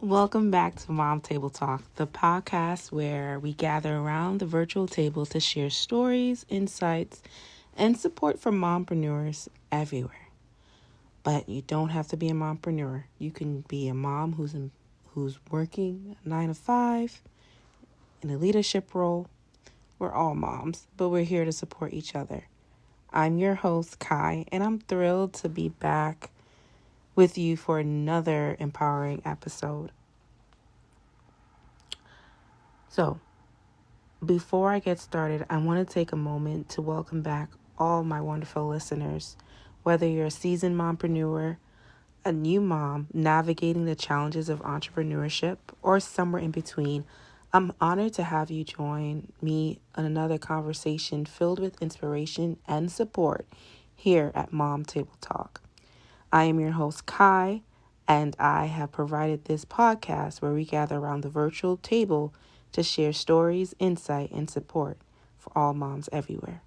Welcome back to Mom Table Talk, the podcast where we gather around the virtual table to share stories, insights, and support from mompreneurs everywhere. But you don't have to be a mompreneur. You can be a mom who's working 9 to 5 in a leadership role. We're all moms, but we're here to support each other. I'm your host, Kai, and I'm thrilled to be back with you for another empowering episode. So, before I get started, I want to take a moment to welcome back all my wonderful listeners. Whether you're a seasoned mompreneur, a new mom navigating the challenges of entrepreneurship, or somewhere in between, I'm honored to have you join me on another conversation filled with inspiration and support here at Mom Table Talk. I am your host, Kai, and I have provided this podcast where we gather around the virtual table to share stories, insight, and support for all moms everywhere.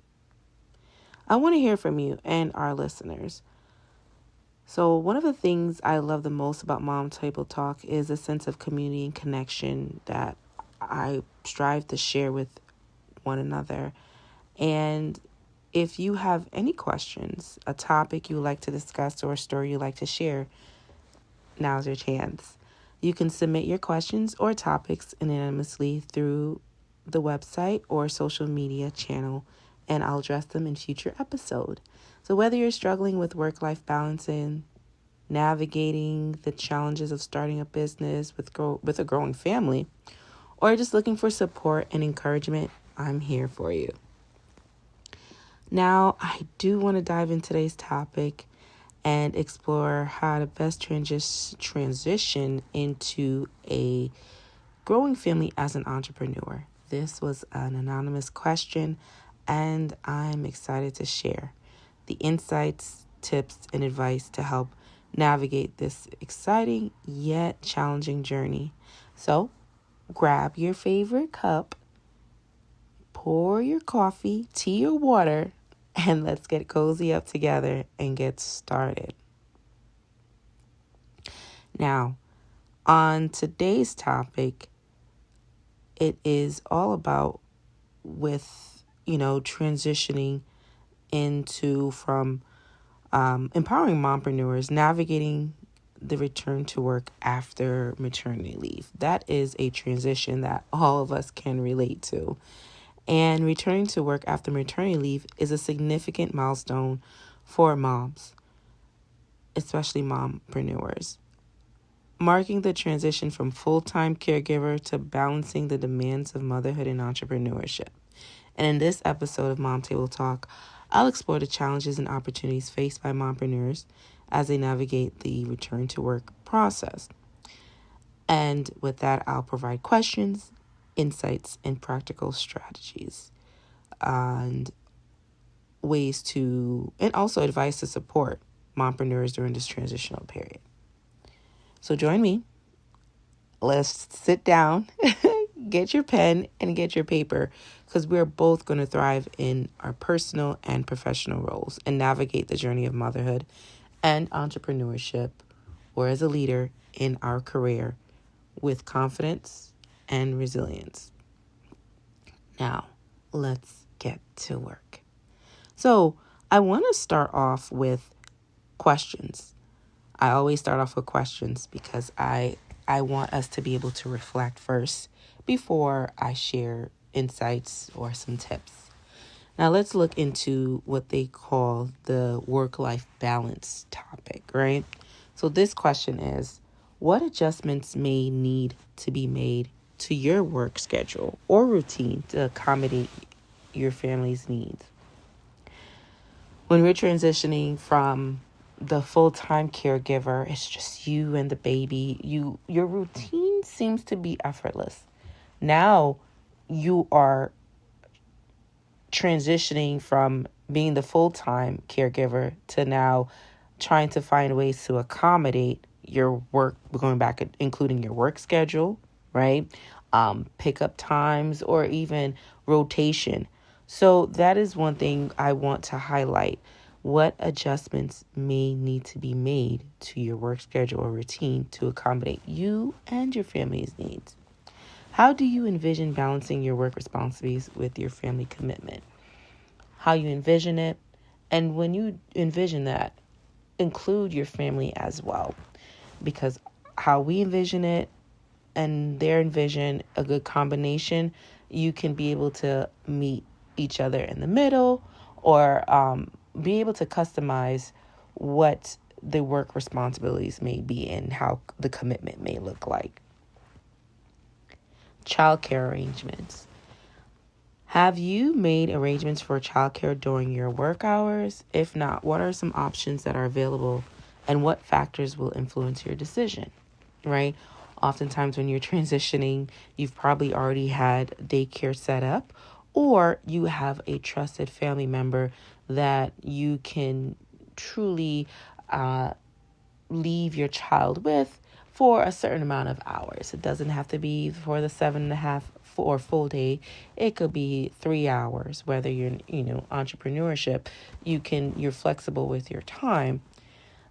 I want to hear from you and our listeners. So one of the things I love the most about Mom Table Talk is a sense of community and connection that I strive to share with one another. And if you have any questions, a topic you would like to discuss, or a story you'd like to share, now's your chance. You can submit your questions or topics anonymously through the website or social media channel, and I'll address them in future episode. So whether you're struggling with work-life balance and navigating the challenges of starting a business with a growing family, or just looking for support and encouragement, I'm here for you. Now, I do want to dive into today's topic and explore how to best transition into a growing family as an entrepreneur. This was an anonymous question, and I'm excited to share the insights, tips, and advice to help navigate this exciting yet challenging journey. So, grab your favorite cup, pour your coffee, tea, or water, and let's get cozy up together and get started. Now, on today's topic, it is all about transitioning from empowering mompreneurs, navigating the return to work after maternity leave. That is a transition that all of us can relate to. And returning to work after maternity leave is a significant milestone for moms, especially mompreneurs, marking the transition from full-time caregiver to balancing the demands of motherhood and entrepreneurship. And in this episode of Mom Table Talk, I'll explore the challenges and opportunities faced by mompreneurs as they navigate the return to work process. And with that, I'll provide questions, insights, and practical strategies and also advice to support mompreneurs during this transitional period. So join me. Let's sit down, get your pen and get your paper, because we're both going to thrive in our personal and professional roles and navigate the journey of motherhood and entrepreneurship, or as a leader in our career, with confidence and resilience. Now, let's get to work. So, I want to start off with questions. I always start off with questions because I want us to be able to reflect first before I share insights or some tips. Now, let's look into what they call the work-life balance topic, right? So this question is, what adjustments may need to be made to your work schedule or routine to accommodate your family's needs? When we're transitioning from the full-time caregiver, it's just you and the baby. Your routine seems to be effortless. Now you are transitioning from being the full-time caregiver to now trying to find ways to accommodate your work, going back, including your work schedule, right? Pickup times, or even rotation. So that is one thing I want to highlight. What adjustments may need to be made to your work schedule or routine to accommodate you and your family's needs? How do you envision balancing your work responsibilities with your family commitment? How you envision it, and when you envision that, include your family as well, because how we envision it and their envision, a good combination, you can be able to meet each other in the middle, or be able to customize what the work responsibilities may be and how the commitment may look like. Childcare arrangements. Have you made arrangements for childcare during your work hours? If not, what are some options that are available and what factors will influence your decision, right? Oftentimes when you're transitioning, you've probably already had daycare set up, or you have a trusted family member that you can truly leave your child with for a certain amount of hours. It doesn't have to be for the 7.5 or full day. It could be 3 hours. Whether you're, entrepreneurship, you're flexible with your time.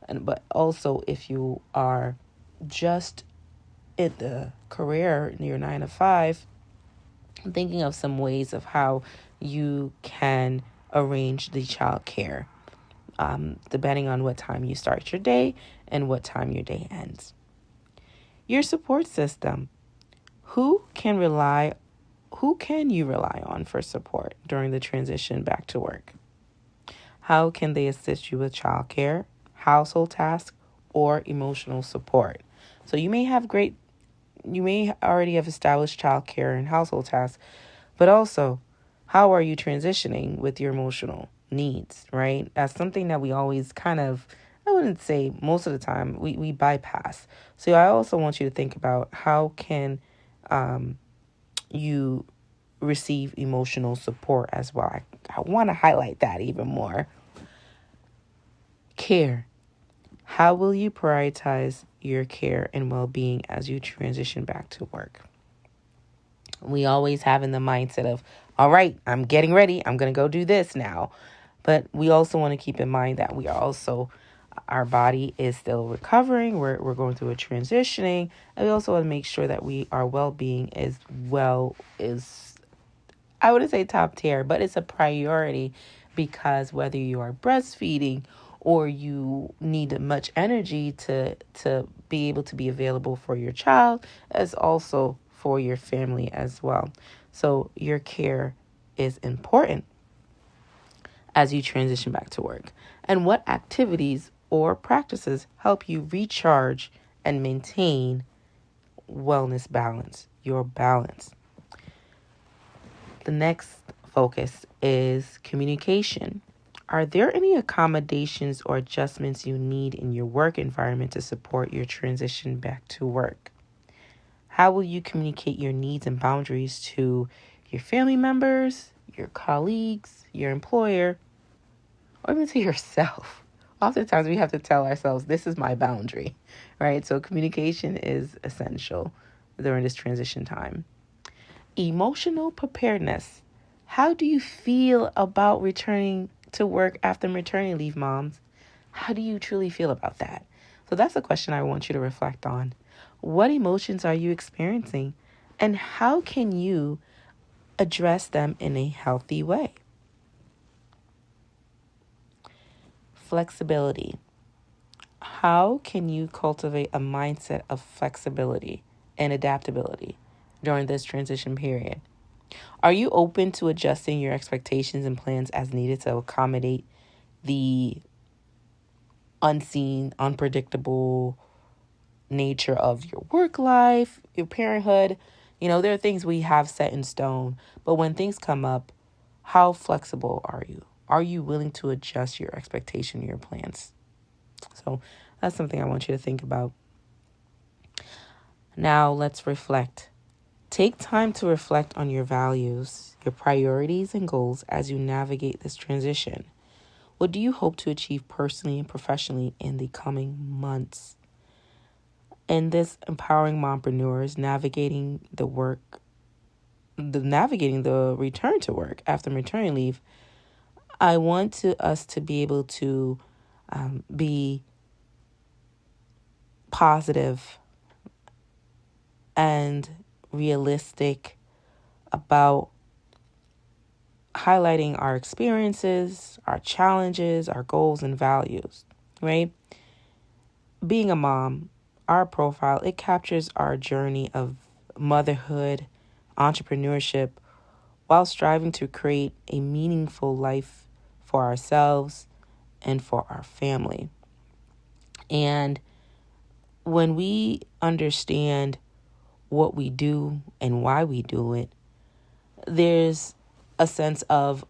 But also if you are just in the career, your 9 to 5, thinking of some ways of how you can arrange the child care, depending on what time you start your day and what time your day ends. Your support system. Who can you rely on for support during the transition back to work? How can they assist you with childcare, household tasks, or emotional support? So you may already have established childcare and household tasks, but also, how are you transitioning with your emotional needs, right? That's something that we always I wouldn't say most of the time, we bypass. So I also want you to think about how can you receive emotional support as well. I want to highlight that even more. Care. How will you prioritize your care and well-being as you transition back to work? We always have in the mindset of, all right, I'm getting ready. I'm going to go do this now. But we also want to keep in mind that our body is still recovering. We're going through a transitioning. And we also want to make sure that our well-being is, I wouldn't say top tier, but it's a priority, because whether you are breastfeeding or you need much energy to be able to be available for your child, as also for your family as well. So your care is important as you transition back to work. And what activities or practices help you recharge and maintain wellness balance, your balance? The next focus is communication. Are there any accommodations or adjustments you need in your work environment to support your transition back to work? How will you communicate your needs and boundaries to your family members, your colleagues, your employer, or even to yourself? Oftentimes we have to tell ourselves, this is my boundary, right? So communication is essential during this transition time. Emotional preparedness. How do you feel about returning to work after maternity leave, moms? How do you truly feel about that? So that's a question I want you to reflect on. What emotions are you experiencing, and how can you address them in a healthy way? Flexibility. How can you cultivate a mindset of flexibility and adaptability during this transition period? Are you open to adjusting your expectations and plans as needed to accommodate the unseen, unpredictable nature of your work life, your parenthood? There are things we have set in stone, but when things come up, how flexible are you? Are you willing to adjust your expectation, your plans? So that's something I want you to think about. Now let's reflect. Take time to reflect on your values, your priorities, and goals as you navigate this transition. What do you hope to achieve personally and professionally in the coming months? In this Empowering Mompreneurs, navigating the return to work after maternity leave, I want us to be able to be positive and realistic about highlighting our experiences, our challenges, our goals and values, right? Being a mom, our profile, it captures our journey of motherhood, entrepreneurship, while striving to create a meaningful life for ourselves and for our family. And when we understand what we do and why we do it, there's a sense of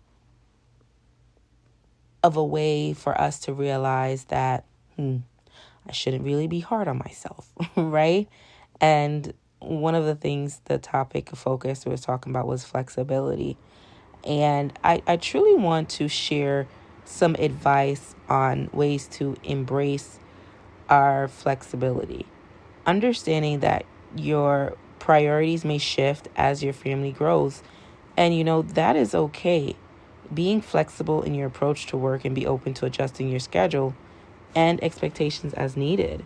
a way for us to realize that I shouldn't really be hard on myself, right? And one of the things the topic of focus was talking about was flexibility. And I truly want to share some advice on ways to embrace our flexibility. Understanding that your priorities may shift as your family grows. And that is okay. Being flexible in your approach to work and be open to adjusting your schedule and expectations as needed.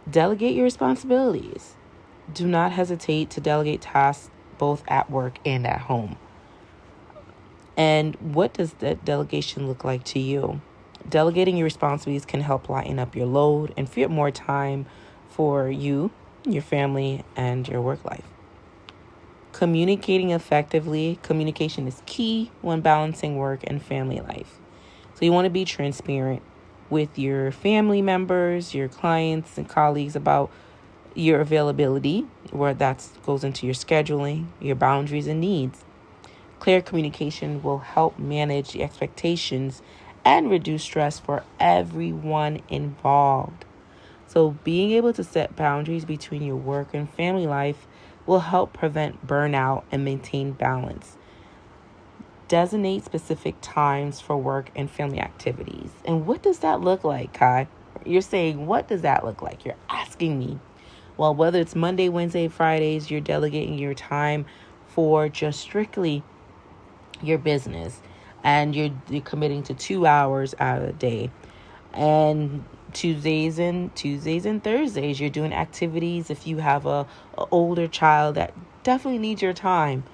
Delegate your responsibilities. Do not hesitate to delegate tasks both at work and at home. And what does that delegation look like to you? Delegating your responsibilities can help lighten up your load and free up more time for you, your family, and your work life. Communicating effectively. Communication is key when balancing work and family life. So you want to be transparent with your family members, your clients and colleagues about your availability, where that goes into your scheduling, your boundaries and needs. Clear communication will help manage the expectations and reduce stress for everyone involved. So being able to set boundaries between your work and family life will help prevent burnout and maintain balance. Designate specific times for work and family activities. And what does that look like, Kai? You're saying, what does that look like? You're asking me. Well, whether it's Monday, Wednesday, Fridays, you're delegating your time for just strictly your business, and you're committing to 2 hours out of the day. And Tuesdays and Thursdays, you're doing activities. If you have a older child that definitely needs your time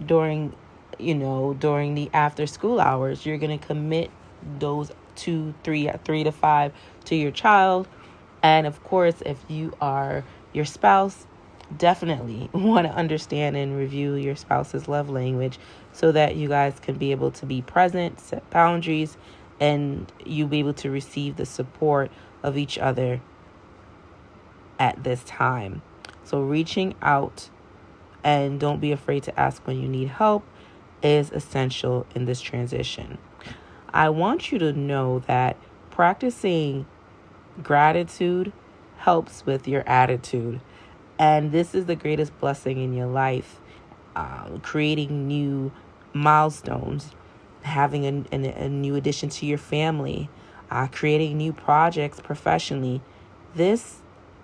during the after school hours, you're going to commit those 3 to 5 to your child. And of course, if you are your spouse, definitely want to understand and review your spouse's love language so that you guys can be able to be present, set boundaries, and you'll be able to receive the support of each other at this time. So reaching out, and don't be afraid to ask when you need help, is essential in this transition. I want you to know that practicing gratitude helps with your attitude. And this is the greatest blessing in your life. Creating new milestones, having a new addition to your family, creating new projects professionally. This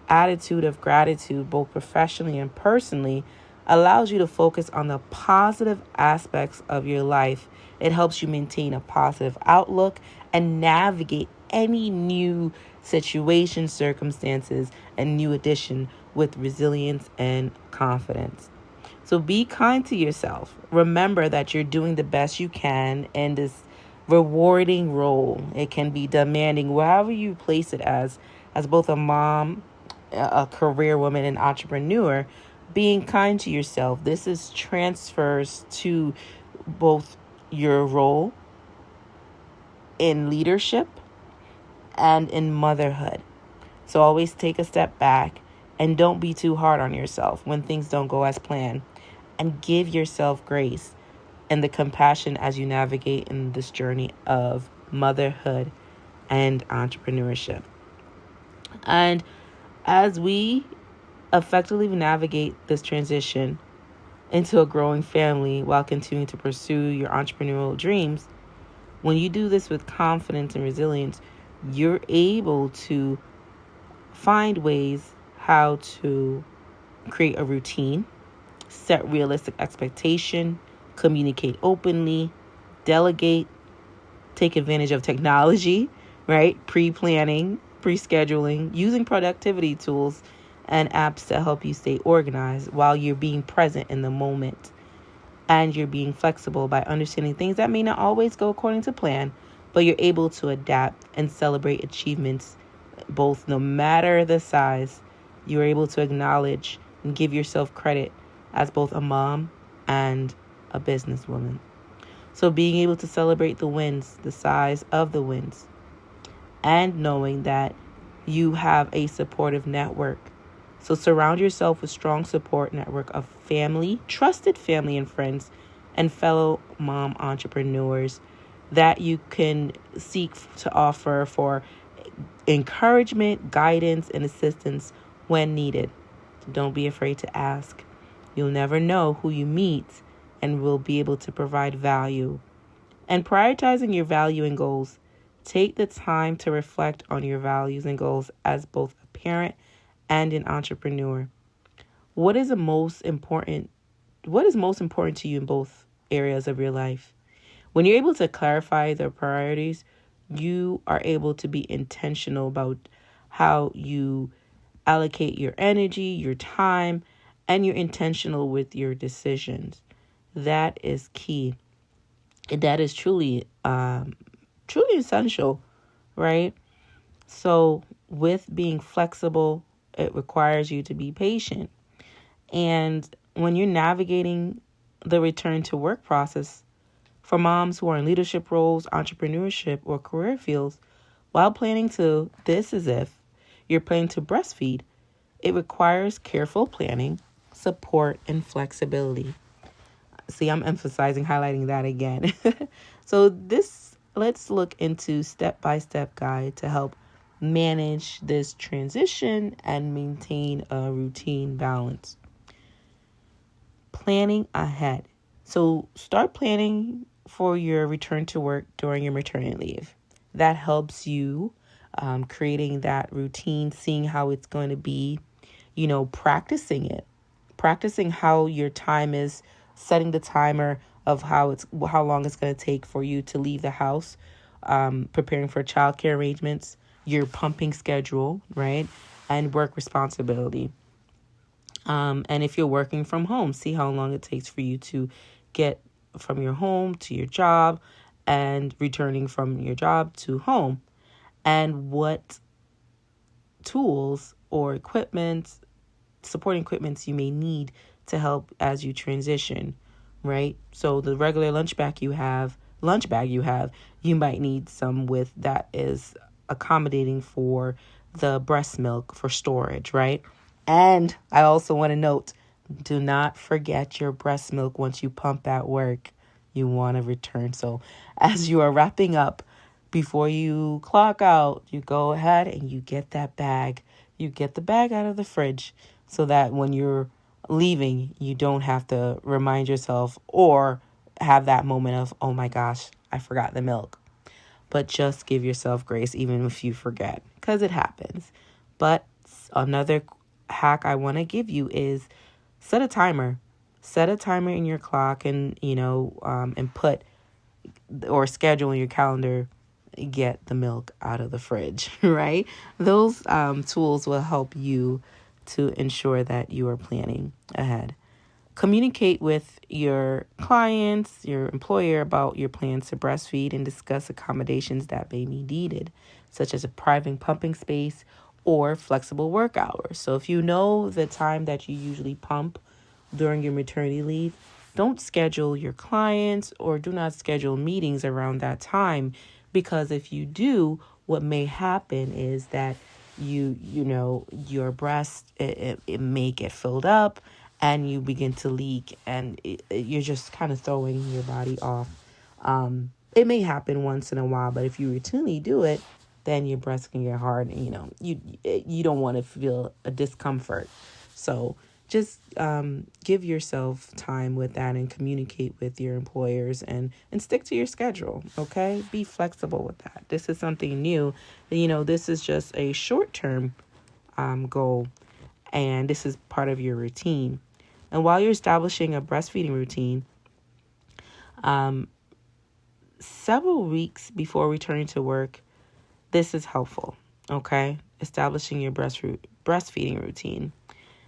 attitude of gratitude, both professionally and personally, allows you to focus on the positive aspects of your life. It helps you maintain a positive outlook and navigate any new situations, circumstances, and new addition with resilience and confidence. So be kind to yourself. Remember that you're doing the best you can in this rewarding role. It can be demanding, wherever you place it as both a mom, a career woman, and entrepreneur. Being kind to yourself. This is transfers to both your role in leadership and in motherhood. So always take a step back and don't be too hard on yourself when things don't go as planned. And give yourself grace and the compassion as you navigate in this journey of motherhood and entrepreneurship. And as we effectively navigate this transition into a growing family while continuing to pursue your entrepreneurial dreams, when you do this with confidence and resilience, you're able to find ways how to create a routine, set realistic expectation, communicate openly, Delegate, take advantage of technology, right? Pre-planning, pre-scheduling, using productivity tools and apps to help you stay organized while you're being present in the moment. And you're being flexible by understanding things that may not always go according to plan, but you're able to adapt and celebrate achievements, both no matter the size. You're able to acknowledge and give yourself credit as both a mom and a businesswoman. So being able to celebrate the wins, the size of the wins, and knowing that you have a supportive network. So surround yourself with strong support network of family, trusted family and friends, and fellow mom entrepreneurs that you can seek to offer for encouragement, guidance, and assistance when needed. Don't be afraid to ask. You'll never know who you meet and will be able to provide value. And prioritizing your value and goals. Take the time to reflect on your values and goals as both a parent and an entrepreneur. What is most important to you in both areas of your life? When you're able to clarify the priorities, you are able to be intentional about how you allocate your energy, your time, and you're intentional with your decisions. That is key. That is truly essential, right? So with being flexible, it requires you to be patient. And when you're navigating the return to work process for moms who are in leadership roles, entrepreneurship, or career fields, while planning to, this is if you're planning to breastfeed, it requires careful planning, support, and flexibility. See, I'm highlighting that again. So let's look into step-by-step guide to help manage this transition and maintain a routine balance. Planning ahead. So start planning for your return to work during your maternity leave. That helps you creating that routine, seeing how it's going to be, practicing how your time is, setting the timer of how long it's going to take for you to leave the house, preparing for childcare arrangements, your pumping schedule, right, and work responsibility. And if you're working from home, see how long it takes for you to get from your home to your job and returning from your job to home, and what tools or supporting equipments you may need to help as you transition, right? So the regular lunch bag you have, you might need some with that is accommodating for the breast milk for storage, right? And I also want to note, do not forget your breast milk once you pump at work. You want to return. So as you are wrapping up, before you clock out, you go ahead and you get that bag. You get the bag out of the fridge so that when you're leaving, you don't have to remind yourself or have that moment of, oh my gosh, I forgot the milk. But just give yourself grace even if you forget, because it happens. But another hack I want to give you is set a timer. Set a timer in your clock and, and put or schedule in your calendar, get the milk out of the fridge, right? Those tools will help you to ensure that you are planning ahead. Communicate with your clients, your employer about your plans to breastfeed and discuss accommodations that may be needed, such as a private pumping space or flexible work hours. So if you know the time that you usually pump during your maternity leave, don't schedule your clients or do not schedule meetings around that time, because if you do, what may happen is that your breast, it may get filled up and you begin to leak, and you're just kind of throwing your body off. It may happen once in a while, but if you routinely do it, then your breast can get hard, and you don't want to feel a discomfort. So just give yourself time with that and communicate with your employers and stick to your schedule, okay? Be flexible with that. This is something new. This is just a short-term goal, and this is part of your routine. And while you're establishing a breastfeeding routine, several weeks before returning to work, this is helpful, okay? Establishing your breastfeeding routine.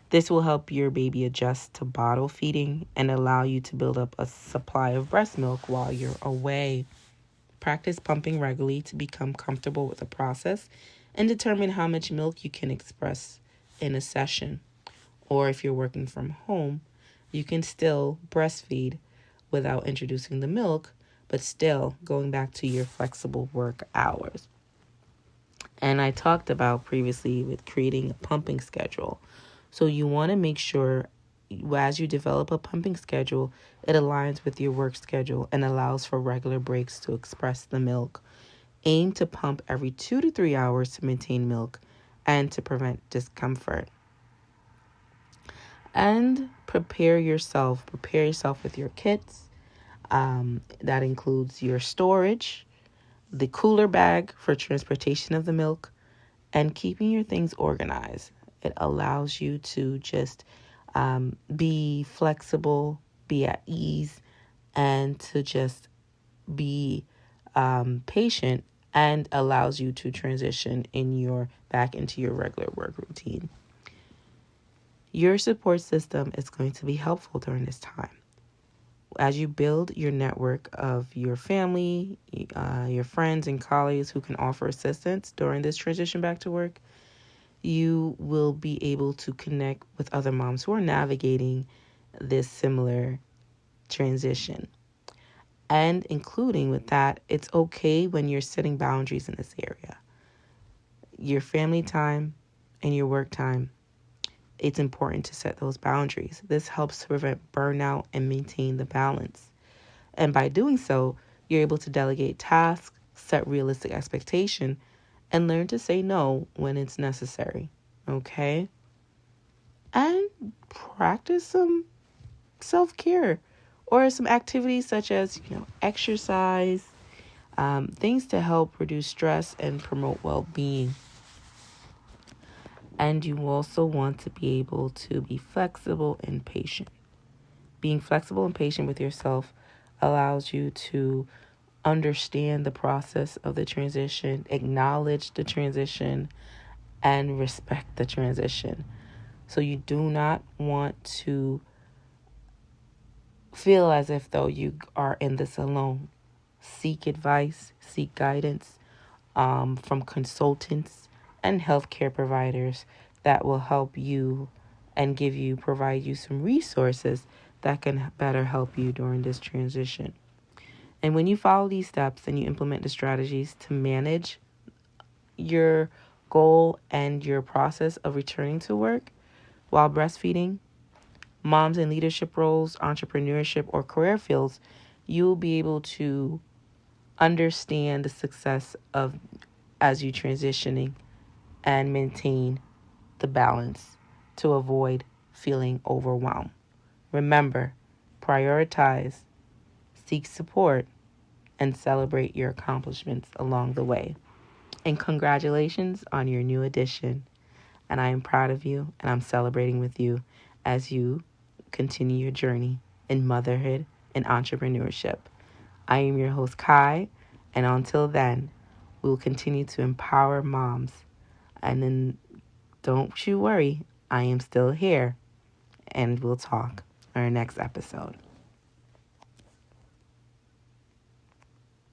This will help your baby adjust to bottle feeding and allow you to build up a supply of breast milk while you're away. Practice pumping regularly to become comfortable with the process and determine how much milk you can express in a session. Or if you're working from home, you can still breastfeed without introducing the milk, but still going back to your flexible work hours. And I talked about previously with creating a pumping schedule. So you want to make sure as you develop a pumping schedule, it aligns with your work schedule and allows for regular breaks to express the milk. Aim to pump every 2 to 3 hours to maintain milk and to prevent discomfort. And prepare yourself with your kits. That includes your storage, the cooler bag for transportation of the milk, and keeping your things organized. It allows you to just be flexible, be at ease, and to just be patient, and allows you to transition back into your regular work routine. Your support system is going to be helpful during this time. As you build your network of your family, your friends and colleagues who can offer assistance during this transition back to work, you will be able to connect with other moms who are navigating this similar transition. And including with that, it's okay when you're setting boundaries in this area. Your family time and your work time, it's important to set those boundaries. This helps to prevent burnout and maintain the balance. And by doing so, you're able to delegate tasks, set realistic expectation, and learn to say no when it's necessary. Okay? And practice some self-care or some activities such as, exercise, things to help reduce stress and promote well-being. And you also want to be able to be flexible and patient. Being flexible and patient with yourself allows you to understand the process of the transition, acknowledge the transition, and respect the transition. So you do not want to feel as if though you are in this alone. Seek advice, seek guidance from consultants and healthcare providers that will help you and provide you some resources that can better help you during this transition. And when you follow these steps and you implement the strategies to manage your goal and your process of returning to work while breastfeeding, moms in leadership roles, entrepreneurship, or career fields, you'll be able to understand the success of as you transitioning and maintain the balance to avoid feeling overwhelmed. Remember, prioritize, seek support, and celebrate your accomplishments along the way. And congratulations on your new addition. And I am proud of you and I'm celebrating with you as you continue your journey in motherhood and entrepreneurship. I am your host, Kai, and until then, we will continue to empower moms. And then don't you worry, I am still here, and we'll talk on our next episode.